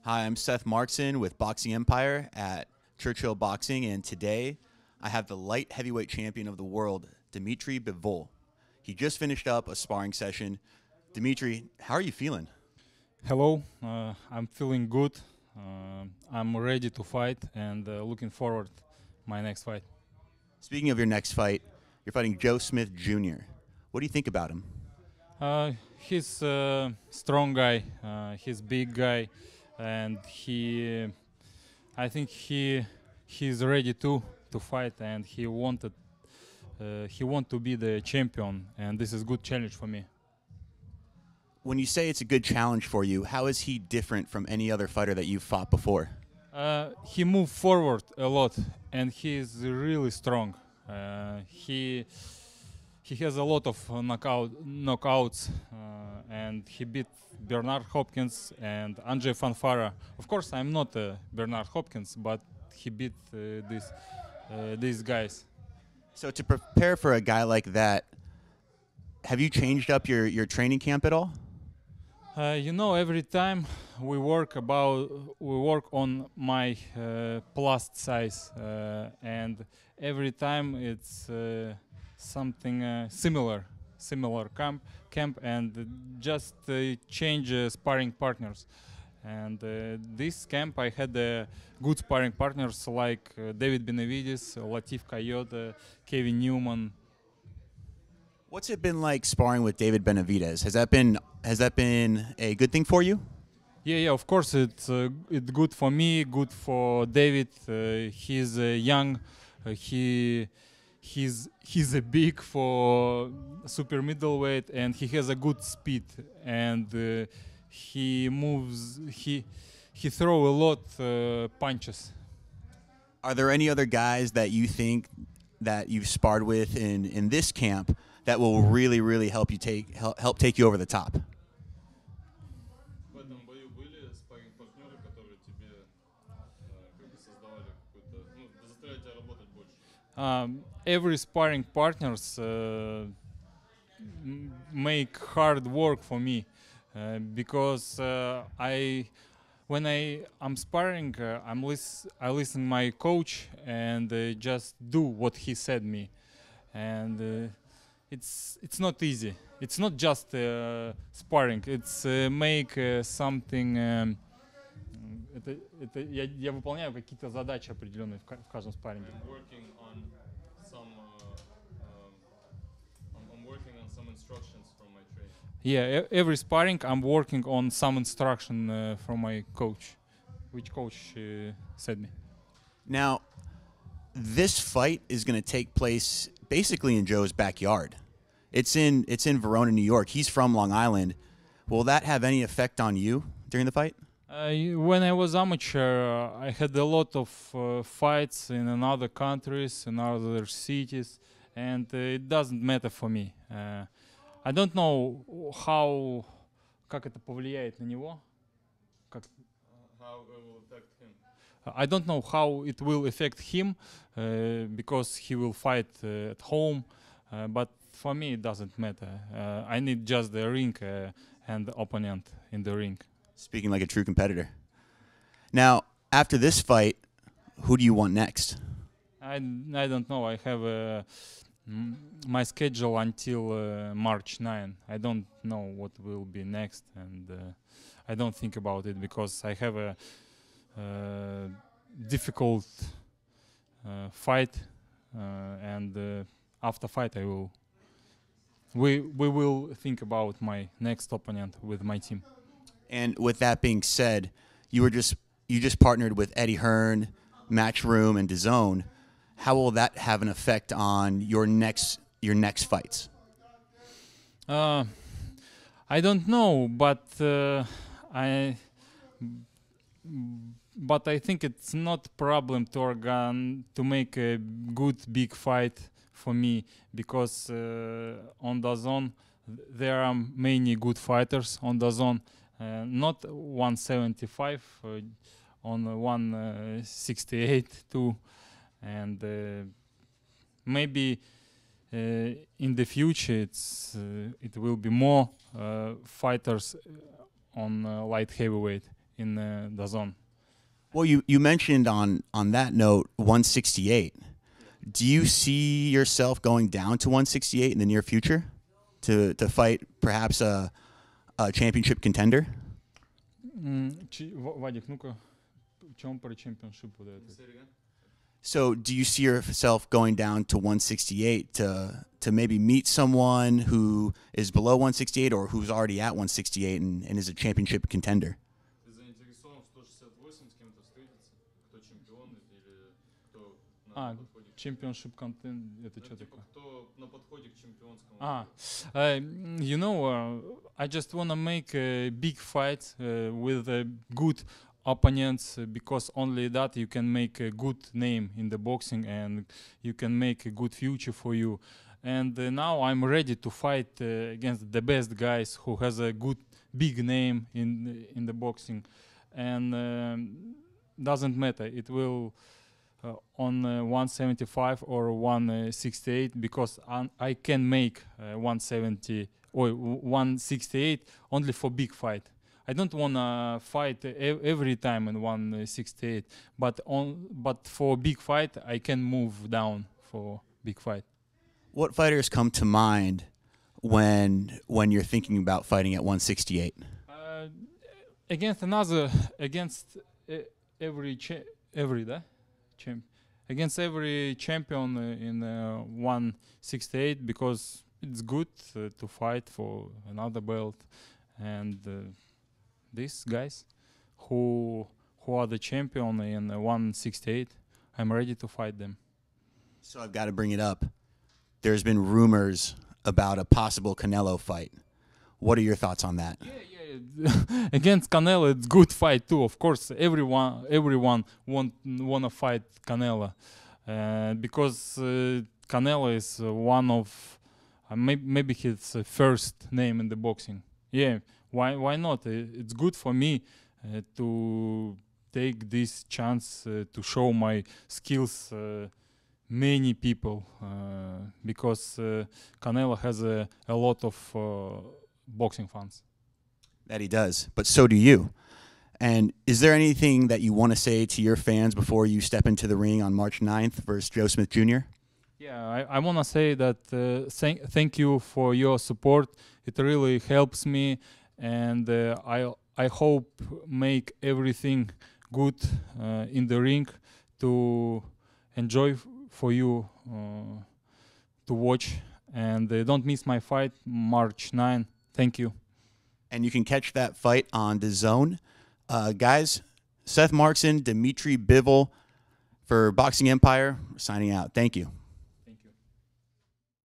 Hi, I'm Seth Markzon with Boxing Empire at Churchill Boxing, and today I have the light heavyweight champion of the world, Dmitry Bivol. He just finished up a sparring session. Dmitry, how are you feeling? Hello, I'm feeling good. I'm ready to fight and looking forward my next fight. Speaking of your next fight, you're fighting Joe Smith Jr. What do you think about him? He's a strong guy. He's big guy, and I think he's ready to fight, and he want to be the champion, and this is good challenge for me. When you say it's a good challenge for you, how is he different from any other fighter that you've fought before? He moved forward a lot, and he is really strong. He has a lot of knockouts, and he beat Bernard Hopkins and Andrzej Fanfara. Of course, I'm not Bernard Hopkins, but he beat these guys. So to prepare for a guy like that, have you changed up your training camp at all? Every time we work on my plus size, and every time it's something similar camp, and just change sparring partners. And this camp I had good sparring partners like David Benavides, Latif Coyote, Kevin Newman. What's it been like sparring with David Benavides? Has that been a good thing for you? Yeah, of course it's good for me, good for David. He's young. He's a big for super middleweight, and he has a good speed, and he moves. He throw a lot punches. Are there any other guys that you think that you've sparred with in this camp that will really help take you over the top? В этом бою были спарринг-партнеры, которые тебе как бы создавали какой-то, заставляли тебя работать больше? Every sparring partners make hard work for me because when I'm sparring, I listen my coach and just do what he said me, and it's not easy. It's not just sparring. It's make something. Я выполняю какие-то задачи определенные в каждом спарринге. I'm working on some instructions from my trainer. Yeah, every sparring I'm working on some instruction from my coach, which coach said me. Now, this fight is going to take place basically in Joe's backyard. It's in Verona, New York. He's from Long Island. Will that have any effect on you during the fight? When I was amateur, I had a lot of fights in other countries, in other cities, and it doesn't matter for me. I don't know как это повлияет на него. How it will affect him. I don't know how it will affect him because he will fight at home, but for me it doesn't matter. I need just the ring and the opponent in the ring. Speaking like a true competitor. Now, after this fight, who do you want next? I don't know. I have my schedule until March 9. I don't know what will be next, and I don't think about it because I have a difficult fight, and after fight we will think about my next opponent with my team. And with that being said, you just partnered with Eddie Hearn, Matchroom, and DAZN. How will that have an effect on your next fights? I don't know, but I think it's not problem to make a good big fight for me because on DAZN there are many good fighters on DAZN. Not 175, on 168 too, and maybe in the future it will be more fighters on light heavyweight in the zone. Well, you mentioned on that note 168. Do you see yourself going down to 168 in the near future to fight perhaps a championship contender? Вадик, ну-ка, в чем про championship вот это? So do you see yourself going down to 168 to maybe meet someone who is below 168 or who's already at 168 and is a championship contender? Ты заинтересован в 168 с кем-то встретиться? Кто чемпион или кто на подходе? Championship content, это что Типа такое? кто на подходе к чемпионскому? You know, I just wanna make a big fight with good opponents because only that you can make a good name in the boxing and you can make a good future for you. And now I'm ready to fight against the best guys who has a good big name in the boxing, and doesn't matter. It will on 175 or 168 because I can make 170 or 168 only for big fight. I don't wanna fight every time in 168, but for big fight I can move down for big fight. What fighters come to mind when you're thinking about fighting at 168? Against every champion in 168 because it's good to fight for another belt, and these guys who are the champion in 168, I'm ready to fight them. So I've got to bring it up. There's been rumors about a possible Canelo fight. What are your thoughts on that? Yeah. Against Canelo, it's good fight too. Of course, everyone wanna fight Canelo, because Canelo is one of maybe his first name in the boxing. Yeah, why not? It's good for me to take this chance to show my skills. Many people, because Canelo has a lot of boxing fans. That he does, but so do you. And is there anything that you want to say to your fans before you step into the ring on March 9th versus Joe Smith Jr.? Yeah, I want to say that thank you for your support. It really helps me, and I hope make everything good in the ring to enjoy for you to watch, and don't miss my fight March 9. Thank you. And you can catch that fight on DAZN. Guys, Seth Markzon, Dmitry Bivol for Boxing Empire, signing out. Thank you.